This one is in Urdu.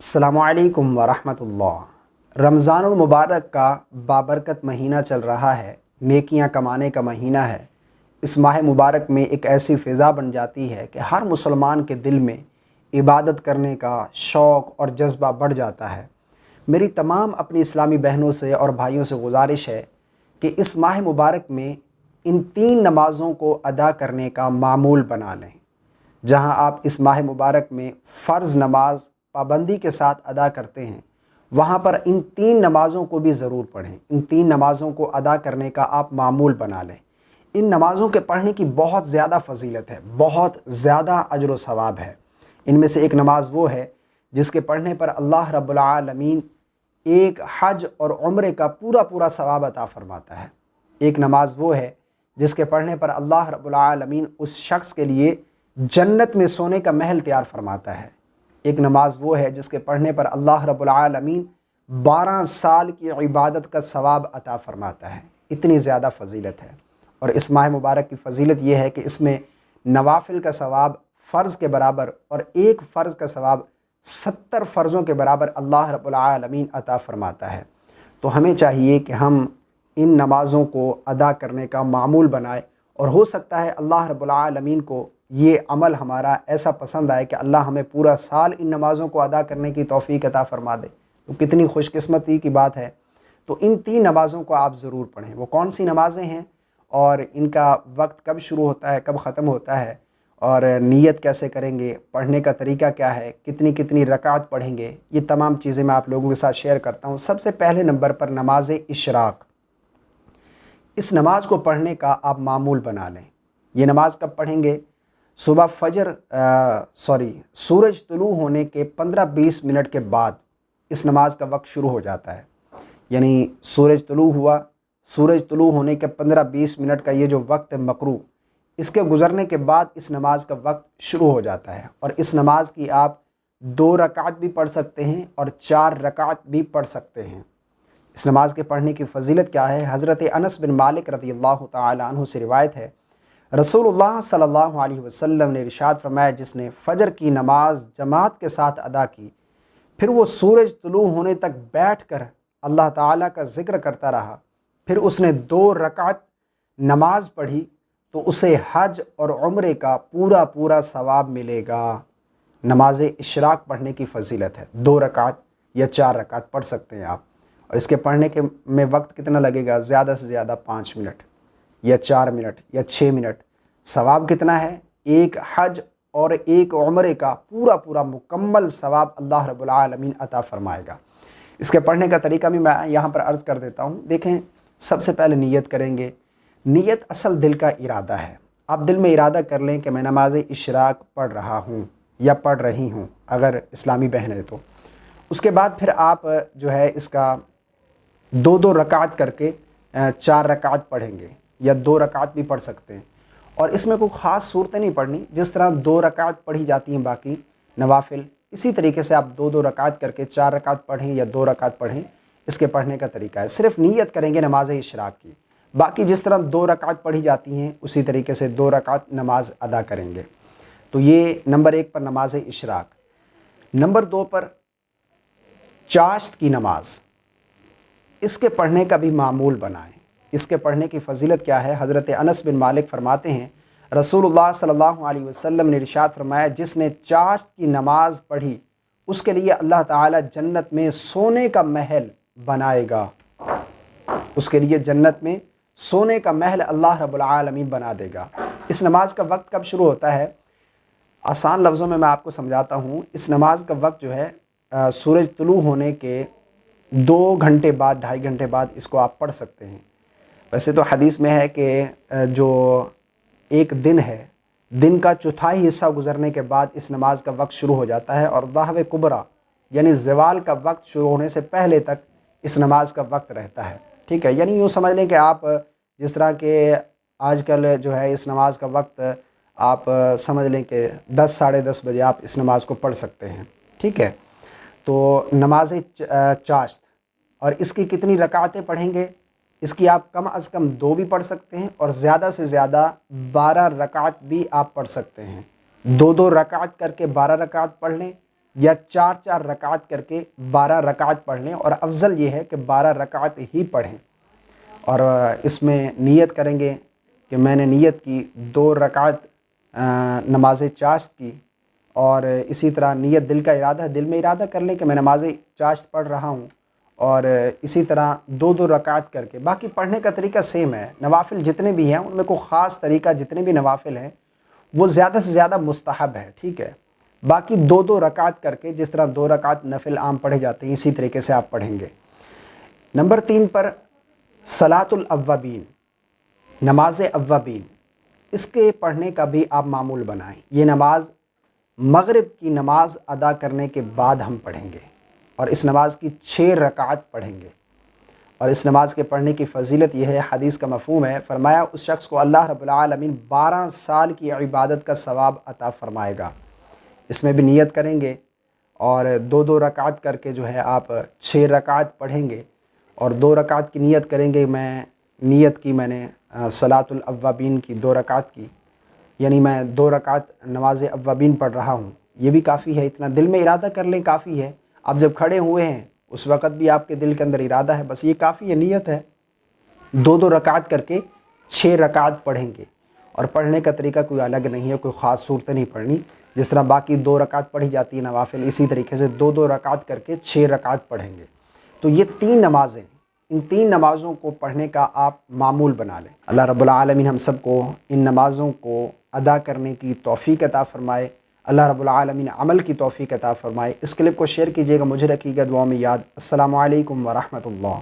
السلام علیکم ورحمۃ اللہ۔ رمضان المبارک کا بابرکت مہینہ چل رہا ہے، نیکیاں کمانے کا مہینہ ہے۔ اس ماہ مبارک میں ایک ایسی فضا بن جاتی ہے کہ ہر مسلمان کے دل میں عبادت کرنے کا شوق اور جذبہ بڑھ جاتا ہے۔ میری تمام اپنی اسلامی بہنوں سے اور بھائیوں سے گزارش ہے کہ اس ماہ مبارک میں ان 3 نمازوں کو ادا کرنے کا معمول بنا لیں۔ جہاں آپ اس ماہ مبارک میں فرض نماز پابندی کے ساتھ ادا کرتے ہیں، وہاں پر ان 3 نمازوں کو بھی ضرور پڑھیں۔ ان 3 نمازوں کو ادا کرنے کا آپ معمول بنا لیں۔ ان نمازوں کے پڑھنے کی بہت زیادہ فضیلت ہے، بہت زیادہ اجر و ثواب ہے۔ ان میں سے ایک نماز وہ ہے جس کے پڑھنے پر اللہ رب العالمین ایک حج اور عمرے کا پورا ثواب عطا فرماتا ہے۔ ایک نماز وہ ہے جس کے پڑھنے پر اللہ رب العالمین اس شخص کے لیے جنت میں سونے کا محل تیار فرماتا ہے۔ ایک نماز وہ ہے جس کے پڑھنے پر اللہ رب العالمین 12 سال کی عبادت کا ثواب عطا فرماتا ہے۔ اتنی زیادہ فضیلت ہے۔ اور اس ماہ مبارک کی فضیلت یہ ہے کہ اس میں نوافل کا ثواب فرض کے برابر اور ایک فرض کا ثواب 70 فرضوں کے برابر اللہ رب العالمین عطا فرماتا ہے۔ تو ہمیں چاہیے کہ ہم ان نمازوں کو ادا کرنے کا معمول بنائیں، اور ہو سکتا ہے اللہ رب العالمین کو یہ عمل ہمارا ایسا پسند آئے کہ اللہ ہمیں پورا سال ان نمازوں کو ادا کرنے کی توفیق عطا فرما دے۔ تو کتنی خوش قسمتی کی بات ہے۔ تو ان 3 نمازوں کو آپ ضرور پڑھیں۔ وہ کون سی نمازیں ہیں اور ان کا وقت کب شروع ہوتا ہے، کب ختم ہوتا ہے، اور نیت کیسے کریں گے، پڑھنے کا طریقہ کیا ہے، کتنی رکعت پڑھیں گے، یہ تمام چیزیں میں آپ لوگوں کے ساتھ شیئر کرتا ہوں۔ سب سے پہلے نمبر پر نماز اشراق۔ اس نماز کو پڑھنے کا آپ معمول بنا لیں۔ یہ نماز کب پڑھیں گے؟ صبح سورج طلوع ہونے کے 15-20 منٹ کے بعد اس نماز کا وقت شروع ہو جاتا ہے۔ یعنی سورج طلوع ہوا، سورج طلوع ہونے کے 15-20 منٹ کا یہ جو وقت ہے مقروء، اس کے گزرنے کے بعد اس نماز کا وقت شروع ہو جاتا ہے۔ اور اس نماز کی آپ 2 رکعت بھی پڑھ سکتے ہیں اور 4 رکعت بھی پڑھ سکتے ہیں۔ اس نماز کے پڑھنے کی فضیلت کیا ہے؟ حضرت انس بن مالک رضی اللہ تعالی عنہ سے روایت ہے، رسول اللہ صلی اللہ علیہ وسلم نے ارشاد فرمایا، جس نے فجر کی نماز جماعت کے ساتھ ادا کی، پھر وہ سورج طلوع ہونے تک بیٹھ کر اللہ تعالیٰ کا ذکر کرتا رہا، پھر اس نے 2 رکعت نماز پڑھی، تو اسے حج اور عمرے کا پورا ثواب ملے گا۔ نماز اشراق پڑھنے کی فضیلت ہے۔ 2 رکعت یا 4 رکعت پڑھ سکتے ہیں آپ، اور اس کے پڑھنے کے میں وقت کتنا لگے گا؟ زیادہ سے زیادہ 5 منٹ یا 4 منٹ یا 6 منٹ۔ ثواب کتنا ہے؟ ایک حج اور ایک عمرے کا پورا مکمل ثواب اللہ رب العالمین عطا فرمائے گا۔ اس کے پڑھنے کا طریقہ بھی میں یہاں پر عرض کر دیتا ہوں۔ دیکھیں، سب سے پہلے نیت کریں گے۔ نیت اصل دل کا ارادہ ہے۔ آپ دل میں ارادہ کر لیں کہ میں نماز اشراق پڑھ رہا ہوں یا پڑھ رہی ہوں، اگر اسلامی بہن ہے تو۔ اس کے بعد پھر آپ جو ہے اس کا 2 رکعت کر کے 4 رکعت پڑھیں گے، یا 2 رکعت بھی پڑھ سکتے ہیں۔ اور اس میں کوئی خاص صورتیں نہیں پڑھنی، جس طرح 2 رکعت پڑھی جاتی ہیں باقی نوافل، اسی طریقے سے آپ 2 رکعت کر کے 4 رکعت پڑھیں یا 2 رکعت پڑھیں۔ اس کے پڑھنے کا طریقہ ہے، صرف نیت کریں گے نماز اشراق کی، باقی جس طرح 2 رکعت پڑھی جاتی ہیں اسی طریقے سے 2 رکعت نماز ادا کریں گے۔ تو یہ نمبر 1 پر نماز اشراق۔ نمبر 2 پر چاشت کی نماز، اس کے پڑھنے کا بھی معمول بنائیں۔ اس کے پڑھنے کی فضیلت کیا ہے؟ حضرت انس بن مالک فرماتے ہیں، رسول اللہ صلی اللہ علیہ وسلم نے ارشاد فرمایا، جس نے چاشت کی نماز پڑھی، اس کے لیے اللہ تعالیٰ جنت میں سونے کا محل بنائے گا۔ اس کے لیے جنت میں سونے کا محل اللہ رب العالمین بنا دے گا۔ اس نماز کا وقت کب شروع ہوتا ہے؟ آسان لفظوں میں آپ کو سمجھاتا ہوں۔ اس نماز کا وقت جو ہے سورج طلوع ہونے کے 2 گھنٹے بعد، 2.5 گھنٹے بعد اس کو آپ پڑھ سکتے ہیں۔ ویسے تو حدیث میں ہے کہ جو ایک دن ہے، دن کا چوتھائی حصہ گزرنے کے بعد اس نماز کا وقت شروع ہو جاتا ہے، اور ضحو کبریٰ یعنی زوال کا وقت شروع ہونے سے پہلے تک اس نماز کا وقت رہتا ہے۔ ٹھیک ہے، یعنی یوں سمجھ لیں کہ آپ جس طرح کہ آج کل جو ہے اس نماز کا وقت آپ سمجھ لیں کہ 10 ساڑھے 10 بجے آپ اس نماز کو پڑھ سکتے ہیں۔ ٹھیک ہے، تو نماز چاشت، اور اس کی کتنی رکعتیں پڑھیں گے؟ اس کی آپ کم از کم 2 بھی پڑھ سکتے ہیں، اور زیادہ سے زیادہ 12 رکعت بھی آپ پڑھ سکتے ہیں۔ 2 رکعت کر کے 12 رکعت پڑھ لیں، یا 4 رکعت کر کے 12 رکعت پڑھ لیں، اور افضل یہ ہے کہ 12 رکعت ہی پڑھیں، اور اس میں نیت کریں گے کہ میں نے نیت کی 2 رکعت نماز چاشت کی، اور اسی طرح نیت دل کا ارادہ، دل میں ارادہ کر لیں کہ میں نماز چاشت پڑھ رہا ہوں، اور اسی طرح 2 رکعت کر کے، باقی پڑھنے کا طریقہ سیم ہے۔ نوافل جتنے بھی ہیں ان میں کوئی خاص طریقہ، جتنے بھی نوافل ہیں وہ زیادہ سے زیادہ مستحب ہے، ٹھیک ہے۔ باقی 2 رکعت کر کے، جس طرح 2 رکعت نفل عام پڑھے جاتے ہیں اسی طریقے سے آپ پڑھیں گے۔ نمبر 3 پر صلاۃ الاوابین، نماز اوابین، اس کے پڑھنے کا بھی آپ معمول بنائیں۔ یہ نماز مغرب کی نماز ادا کرنے کے بعد ہم پڑھیں گے، اور اس نماز کی 6 رکعت پڑھیں گے، اور اس نماز کے پڑھنے کی فضیلت یہ ہے، حدیث کا مفہوم ہے، فرمایا اس شخص کو اللہ رب العالمین 12 سال کی عبادت کا ثواب عطا فرمائے گا۔ اس میں بھی نیت کریں گے، اور 2 رکعت کر کے جو ہے آپ 6 رکعت پڑھیں گے، اور 2 رکعت کی نیت کریں گے۔ میں نے صلاۃ الاوابین کی 2 رکعت کی، یعنی میں 2 رکعت نماز اوابین پڑھ رہا ہوں، یہ بھی کافی ہے، اتنا دل میں ارادہ کر لیں کافی ہے۔ اب جب کھڑے ہوئے ہیں اس وقت بھی آپ کے دل کے اندر ارادہ ہے، بس یہ کافی ہے، نیت ہے۔ 2 رکعت کر کے 6 رکعت پڑھیں گے، اور پڑھنے کا طریقہ کوئی الگ نہیں ہے، کوئی خاص صورتیں نہیں پڑھنی، جس طرح باقی 2 رکعت پڑھی جاتی ہے نوافل، اسی طریقے سے 2 رکعت کر کے 6 رکعت پڑھیں گے۔ تو یہ 3 نمازیں، ان 3 نمازوں کو پڑھنے کا آپ معمول بنا لیں۔ اللہ رب العالمین ہم سب کو ان نمازوں کو ادا کرنے کی توفیق عطا فرمائے، اللہ رب العالمین عمل کی توفیق عطا فرمائے۔ اس کلپ کو شیئر کیجیے گا، مجھے رکھیے گا دعاؤں میں یاد۔ السلام علیکم ورحمۃ اللہ۔